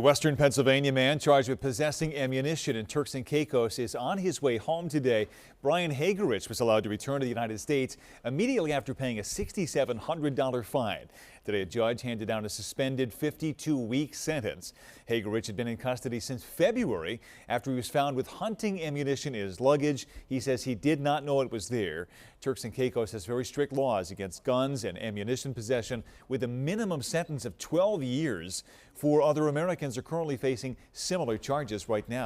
Western Pennsylvania man charged with possessing ammunition in Turks and Caicos is on his way home today. Bryan Hagerich was allowed to return to the United States immediately after paying a $6,700 fine. Today, a judge handed down a suspended 52-week sentence. Hagerich had been in custody since February after he was found with hunting ammunition in his luggage. He says he did not know it was there. Turks and Caicos has very strict laws against guns and ammunition possession with a minimum sentence of 12 years. 4 other Americans are currently facing similar charges right now.